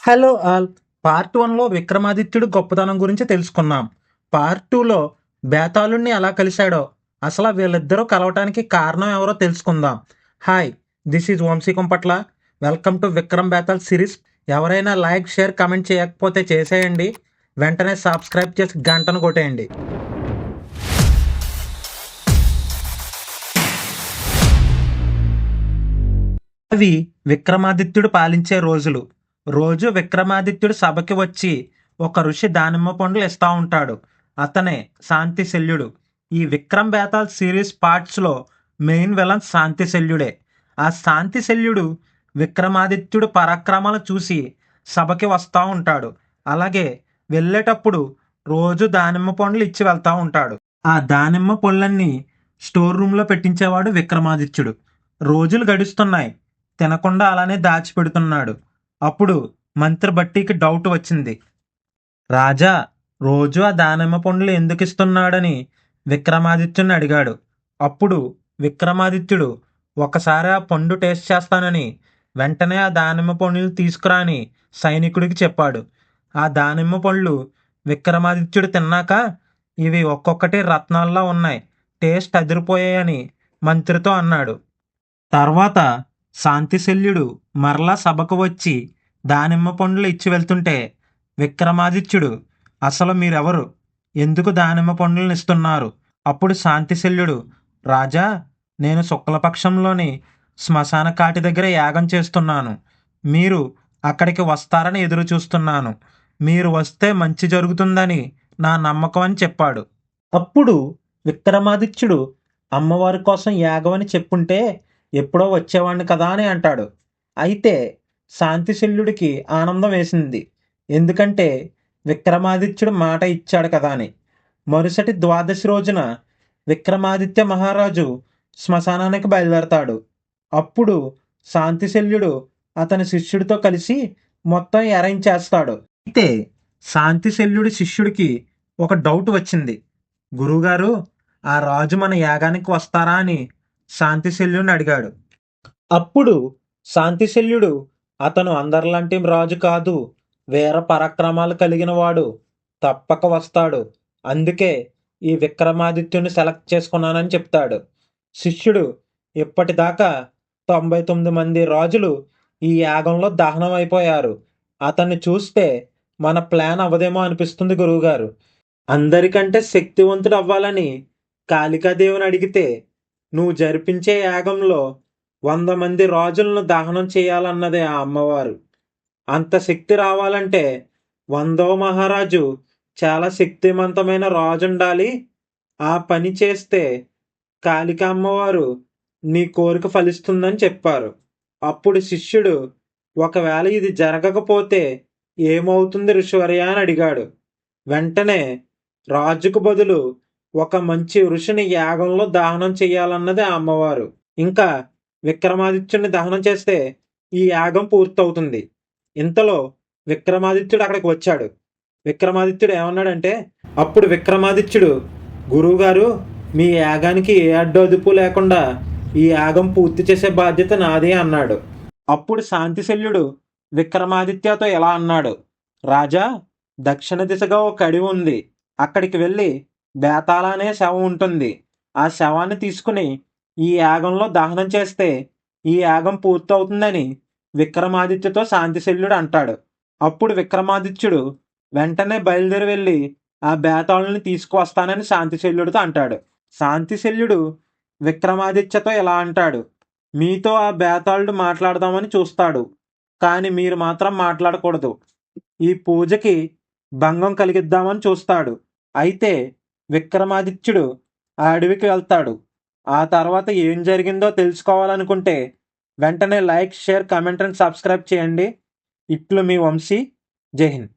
Hello all. Part 1లో విక్రమాదిత్యుడు గొప్పతనం గురించి తెలుసుకున్నాం. పార్ట్ 2లో బేతాళుడిని ఎలా కలిశాడో, అసలు వీళ్ళిద్దరూ కలవటానికి కారణం ఎవరో తెలుసుకుందాం. Hi, this is Vamshi Kumpatla. Welcome to Vikram Betal series. ఎవరైనా లైక్, షేర్, కమెంట్ చేయకపోతే చేసేయండి. వెంటనే సబ్స్క్రైబ్ చేసి గంటను కొట్టేయండి. అవి విక్రమాదిత్యుడు పాలించే రోజులు. రోజు విక్రమాదిత్యుడు సభకి వచ్చి ఒక ఋషి దానిమ్మ పండ్లు ఇస్తా ఉంటాడు. అతనే శాంతిశల్యుడు. ఈ విక్రమ్ బేతాళ్ సిరీస్ పార్ట్స్లో మెయిన్ విలన్ శాంతిశల్యుడే. ఆ శాంతిశల్యుడు విక్రమాదిత్యుడు పరాక్రమాలు చూసి సభకి వస్తూ ఉంటాడు. అలాగే వెళ్ళేటప్పుడు రోజు దానిమ్మ పండ్లు ఇచ్చి వెళ్తూ ఉంటాడు. ఆ దానిమ్మ పళ్ళన్నీ స్టోర్ రూమ్లో పెట్టించేవాడు విక్రమాదిత్యుడు. రోజులు గడుస్తున్నాయి. తినకుండా అలానే దాచిపెడుతున్నాడు. అప్పుడు మంత్రి బట్టీకి డౌట్ వచ్చింది. రాజా రోజు ఆ దానిమ్మ పండ్లు ఎందుకు ఇస్తున్నాడని విక్రమాదిత్యుని అడిగాడు. అప్పుడు విక్రమాదిత్యుడు ఒకసారి ఆ పండు టేస్ట్ చేస్తానని వెంటనే ఆ దానిమ్మ పండ్లు తీసుకురా అని సైనికుడికి చెప్పాడు. ఆ దానిమ్మ పళ్ళు విక్రమాదిత్యుడు తిన్నాక ఇవి ఒక్కొక్కటి రత్నాల్లా ఉన్నాయి, టేస్ట్ అదిరిపోయాయని మంత్రితో అన్నాడు. తర్వాత శాంతిశల్యుడు మరలా సభకు వచ్చి దానిమ్మ పండ్లు ఇచ్చి వెళ్తుంటే విక్రమాదిత్యుడు, అసలు మీరెవరు, ఎందుకు దానిమ్మ పండ్లను ఇస్తున్నారు? అప్పుడు శాంతిశల్యుడు, రాజా నేను శుక్లపక్షంలోని శ్మశాన కాటి దగ్గర యాగం చేస్తున్నాను. మీరు అక్కడికి వస్తారని ఎదురు చూస్తున్నాను. మీరు వస్తే మంచి జరుగుతుందని నా నమ్మకం అని చెప్పాడు. అప్పుడు విక్రమాదిత్యుడు, అమ్మవారి కోసం యాగం అని చెప్పుంటే ఎప్పుడో వచ్చేవాడిని కదా అని అంటాడు. అయితే శాంతిశల్యుడికి ఆనందం వేసింది. ఎందుకంటే విక్రమాదిత్యుడు మాట ఇచ్చాడు కదా అని. మరుసటి ద్వాదశి రోజున విక్రమాదిత్య మహారాజు శ్మశానానికి బయలుదేరతాడు. అప్పుడు శాంతిశల్యుడు అతని శిష్యుడితో కలిసి మొత్తం అరేంజ్ చేస్తాడు. అయితే శాంతిశల్యుడి శిష్యుడికి ఒక డౌట్ వచ్చింది. గురువుగారు, ఆ రాజు మన యాగానికి వస్తారా అని శాంతిశల్యుడిని అడిగాడు. అప్పుడు శాంతిశల్యుడు, అతను అందరిలాంటి రాజు కాదు, వీర పరాక్రమాలు కలిగిన వాడు, తప్పక వస్తాడు. అందుకే ఈ విక్రమాదిత్యుని సెలెక్ట్ చేసుకున్నానని చెప్తాడు. శిష్యుడు, ఇప్పటిదాకా 99 మంది రాజులు ఈ యాగంలో దహనం అయిపోయారు. అతన్ని చూస్తే మన ప్లాన్ అవదేమో అనిపిస్తుంది గురువుగారు. అందరికంటే శక్తివంతుడు అవ్వాలని కాళికాదేవిని అడిగితే నువ్వు జరిపించే యాగంలో 100 మంది రాజులను దహనం చేయాలన్నదే ఆ అమ్మవారు. అంత శక్తి రావాలంటే 100వ మహారాజు చాలా శక్తివంతమైన రాజు ఉండాలి. ఆ పని చేస్తే కాళిక అమ్మవారు నీ కోరిక ఫలిస్తుందని చెప్పారు. అప్పుడు శిష్యుడు, ఒకవేళ ఇది జరగకపోతే ఏమవుతుంది ఋషివర్య అని అడిగాడు. వెంటనే రాజుకు బదులు ఒక మంచి ఋషిని యాగంలో దహనం చేయాలన్నది ఆ అమ్మవారు. ఇంకా విక్రమాదిత్యుడిని దహనం చేస్తే ఈ యాగం పూర్తవుతుంది. ఇంతలో విక్రమాదిత్యుడు అక్కడికి వచ్చాడు. విక్రమాదిత్యుడు ఏమన్నాడంటే, అప్పుడు విక్రమాదిత్యుడు, గురువుగారు మీ యాగానికి ఏ అడ్డొదుపు లేకుండా ఈ యాగం పూర్తి చేసే బాధ్యత నాదే అన్నాడు. అప్పుడు శాంతిశల్యుడు విక్రమాదిత్యతో ఎలా అన్నాడు, రాజా దక్షిణ దిశగా ఒక అడవి ఉంది. అక్కడికి వెళ్ళి బేతాళ అనే శవం ఉంటుంది. ఆ శవాన్ని తీసుకుని ఈ యాగంలో దహనం చేస్తే ఈ యాగం పూర్తవుతుందని విక్రమాదిత్యతో శాంతిశల్యుడు అంటాడు. అప్పుడు విక్రమాదిత్యుడు వెంటనే బయలుదేరి వెళ్ళి ఆ బేతాళుని తీసుకువస్తానని శాంతిశల్యుడితో అంటాడు. శాంతిశల్యుడు విక్రమాదిత్యతో ఇలా అంటాడు, మీతో ఆ బేతాళుడు మాట్లాడదామని చూస్తాడు, కానీ మీరు మాత్రం మాట్లాడకూడదు. ఈ పూజకి భంగం కలిగిద్దామని చూస్తాడు. అయితే విక్రమాదిత్యుడు ఆ అడవికి వెళ్తాడు. ఆ తర్వాత ఏం జరిగిందో తెలుసుకోవాలనుకుంటే వెంటనే like, share, comment and subscribe చేయండి. ఇట్లు మీ వంశీ. జై హింద్.